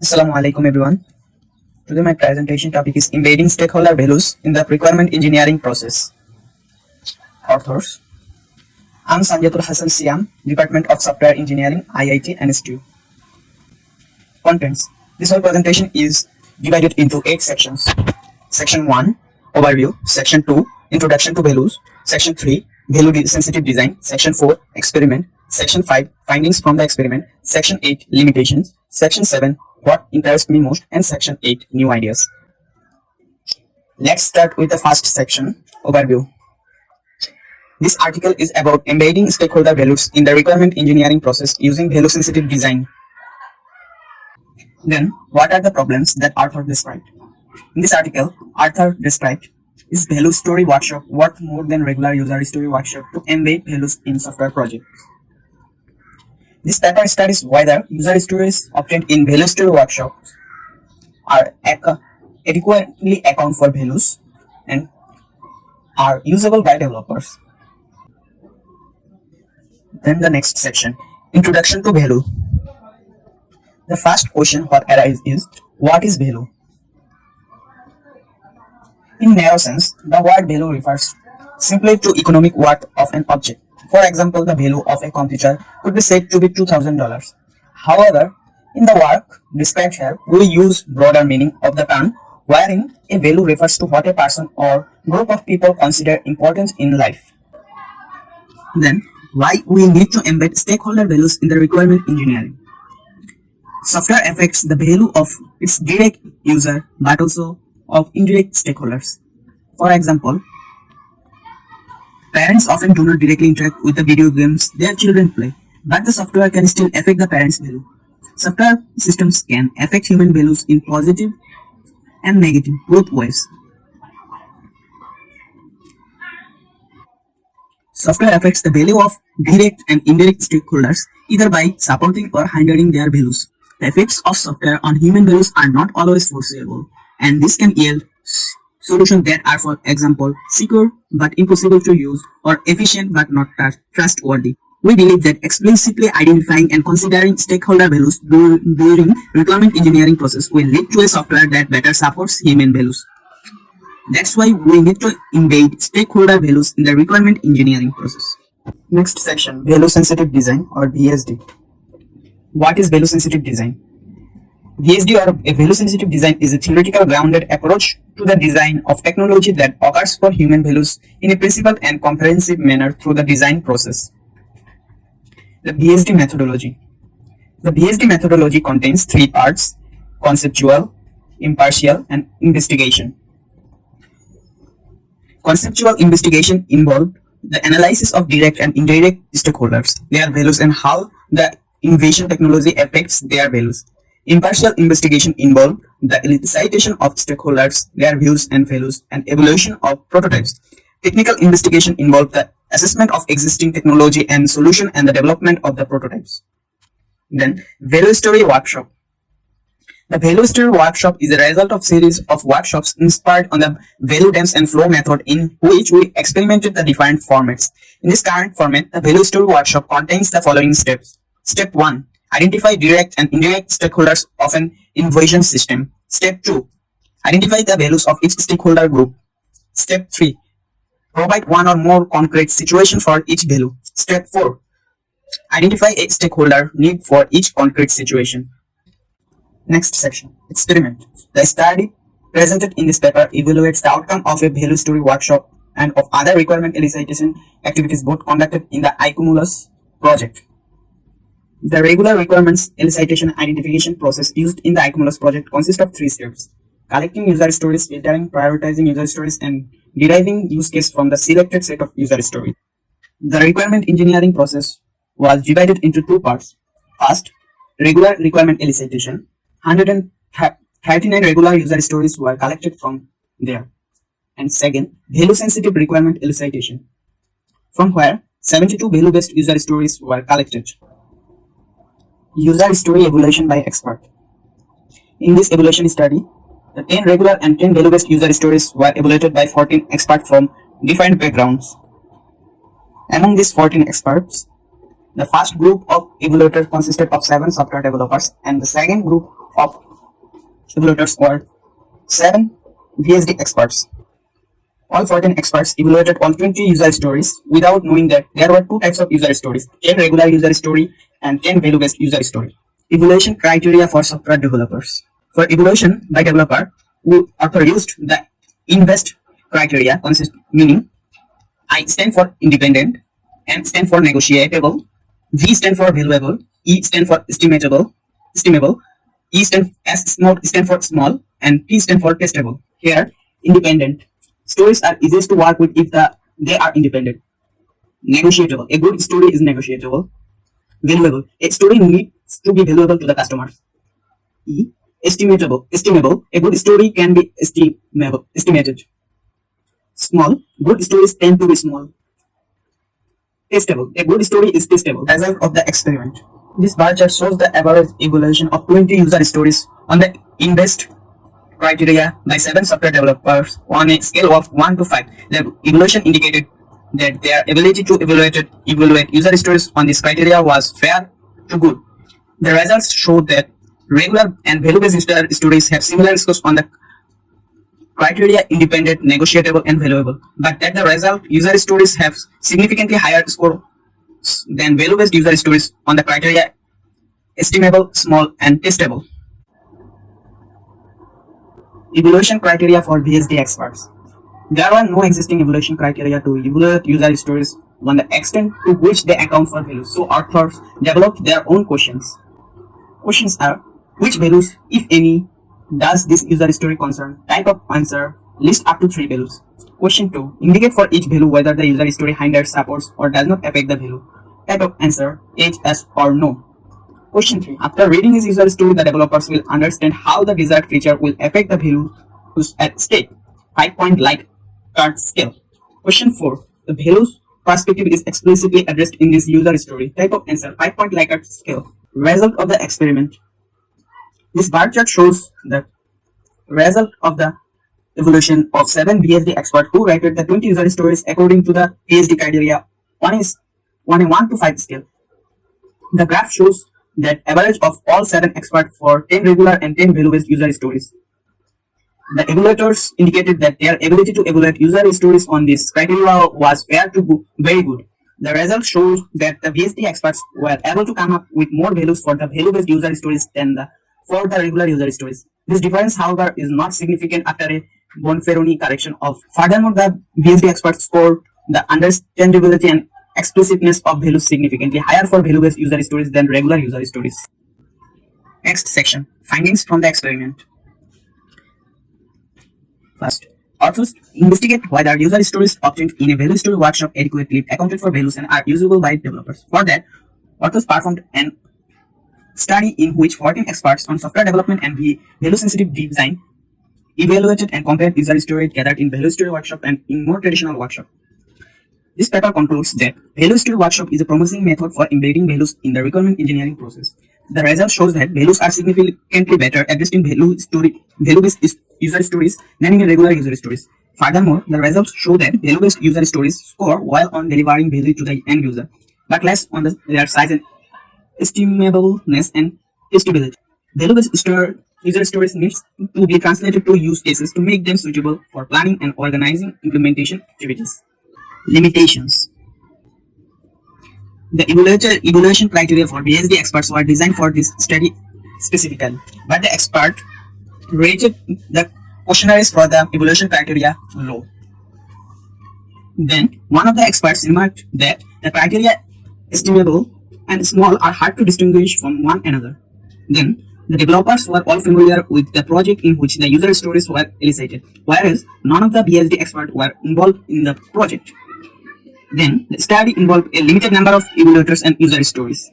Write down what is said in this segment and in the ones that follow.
Assalamu alaikum everyone. Today my presentation topic is embedding stakeholder values in the requirement engineering process. Authors: I'm Sanjatul Hassan Siam, Department of Software Engineering, IIT NSTU. Contents: this whole presentation is divided into 8 sections. Section 1, Overview. Section 2, Introduction to Values. Section 3, Value Sensitive Design. Section 4, Experiment. Section 5, Findings from the Experiment. Section 8, Limitations. Section 7, What interests me most, and Section 8, New Ideas. Let's start with the first section, Overview. This article is about embedding stakeholder values in the requirement engineering process using value-sensitive design. Then, what are the problems that Arthur described? In this article, Arthur described is value story workshop worth more than regular user story workshop to embed values in software projects. This paper studies whether user stories obtained in value story workshops are adequately account for values and are usable by developers. Then the next section, Introduction to Value. The first question what arises is, what is value? In narrow sense, the word value refers simply to economic worth of an object. For example, the value of a computer could be said to be $2,000. However, in the work described here, we use broader meaning of the term, wherein a value refers to what a person or group of people consider important in life. Then, why we need to embed stakeholder values in the requirement engineering? Software affects the value of its direct user, but also of indirect stakeholders. For example, parents often do not directly interact with the video games their children play, but the software can still affect the parents' value. Software systems can affect human values in positive and negative both ways. Software affects the value of direct and indirect stakeholders either by supporting or hindering their values. The effects of software on human values are not always foreseeable, and this can yield solutions that are, for example, secure but impossible to use, or efficient but not trustworthy. We believe that explicitly identifying and considering stakeholder values during requirement engineering process will lead to a software that better supports human values. That's why we need to embed stakeholder values in the requirement engineering process. Next section, Value Sensitive Design or VSD. What is value sensitive design? VSD or a value sensitive design is a theoretical grounded approach to the design of technology that occurs for human values in a principled and comprehensive manner through the design process. The VSD methodology. The VSD methodology contains 3 parts: conceptual, impartial, and investigation. Conceptual investigation involved the analysis of direct and indirect stakeholders, their values, and how the innovation technology affects their values. Impartial investigation involved the elicitation of stakeholders, their views and values, and evaluation of prototypes. Technical investigation involved the assessment of existing technology and solution and the development of the prototypes. Then, Value Story Workshop. The Value Story Workshop is a result of series of workshops inspired on the Value Dance and Flow method, in which we experimented the different formats. In this current format, the Value Story Workshop contains the following steps. Step 1. Identify direct and indirect stakeholders of an innovation system. Step 2. Identify the values of each stakeholder group. Step 3. Provide one or more concrete situation for each value. Step 4. Identify a stakeholder need for each concrete situation. Next section, Experiment. The study presented in this paper evaluates the outcome of a value story workshop and of other requirement elicitation activities both conducted in the iCumulus project. The regular requirements elicitation identification process used in the iCumulus project consists of 3 steps: collecting user stories, filtering, prioritizing user stories, and deriving use case from the selected set of user stories. The requirement engineering process was divided into 2 parts. First, regular requirement elicitation. 139 regular user stories were collected from there. And second, value sensitive requirement elicitation, from where 72 value-based user stories were collected. User story evaluation by expert. In this evaluation study, the 10 regular and 10 value-based user stories were evaluated by 14 experts from different backgrounds. Among these 14 experts, the first group of evaluators consisted of 7 software developers, and the second group of evaluators were 7 VSD experts. All 14 experts evaluated all 20 user stories without knowing that there were two types of user stories, 10 regular user story and 10 value-based user story. Evaluation criteria for software developers. For evaluation by developer, author used the INVEST criteria, meaning I stand for independent, M stand for negotiable, V stand for valuable, E stand for estimable, S stand for small, and T stand for testable. Here, independent. Stories are easiest to work with if they are independent. Negotiable. A good story is negotiable. Valuable. A story needs to be valuable to the customers. E. Estimable. A good story can be estimated. Small. Good stories tend to be small. Testable. A good story is testable. Result of the experiment. This bar chart shows the average evaluation of 20 user stories on the INVEST criteria by 7 software developers on a scale of 1 to 5. The evaluation indicated that their ability to evaluate user stories on this criteria was fair to good. The results showed that regular and value-based user stories have similar scores on the criteria independent, negotiable, and valuable, but that the result user stories have significantly higher score than value-based user stories on the criteria estimable, small, and testable. Evaluation criteria for VSD experts. There are no existing evaluation criteria to evaluate user stories on the extent to which they account for values, so authors developed their own questions. Questions are: which values, if any, does this user story concern? Type of answer: list up to 3 values. Question 2. Indicate for each value whether the user story hinders, supports, or does not affect the value. Type of answer: yes or no. Question 3. After reading this user story, the developers will understand how the desired feature will affect the values at stake. 5-point Likert scale. Question 4. The values perspective is explicitly addressed in this user story. Type of answer: 5-point Likert scale. Result of the experiment. This bar chart shows the result of the evaluation of 7 VSD experts who rated the 20 user stories according to the VSD criteria on a 1 to 5 scale. The graph shows that average of all 7 experts for 10 regular and 10 value-based user stories. The evaluators indicated that their ability to evaluate user stories on this criteria was fair to very good. The results showed that the VSD experts were able to come up with more values for the value-based user stories than for the regular user stories. This difference, however, is not significant after a Bonferroni correction of. Furthermore, the VSD experts scored the understandability and explicitness of values significantly higher for value-based user stories than regular user stories. Next section: findings from the experiment. First, authors investigate whether user stories obtained in a value story workshop adequately accounted for values and are usable by developers. For that, authors performed an study in which 14 experts on software development and value-sensitive design evaluated and compared user stories gathered in value story workshop and in more traditional workshop. This paper concludes that value story workshop is a promising method for embedding values in the requirement engineering process. The result shows that values are significantly better addressed in value-based user stories than in regular user stories. Furthermore, the results show that value-based user stories score well on delivering value to the end user, but less on their size and estimableness and testability. Value-based user stories needs to be translated to use cases to make them suitable for planning and organizing implementation activities. Limitations. The evaluation criteria for VSD experts were designed for this study specifically, but the expert rated the questionnaires for the evaluation criteria low. Then, one of the experts remarked that the criteria estimable and small are hard to distinguish from one another. Then, the developers were all familiar with the project in which the user stories were elicited, whereas none of the VSD experts were involved in the project. Then, the study involved a limited number of evaluators and user stories.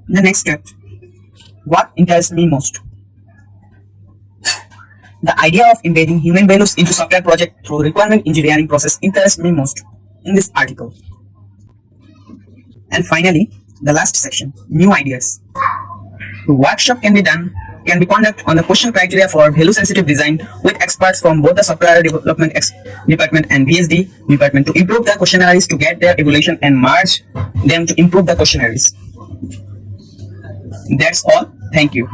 The next step. What interests me most? The idea of embedding human values into software project through requirement engineering process interests me most in this article. And finally, the last section, new ideas. The workshop can be conducted on the question criteria for value-sensitive design with experts from both the software development department and VSD department to improve the questionnaires to get their evaluation and merge them to improve the questionnaires. That's all. Thank you.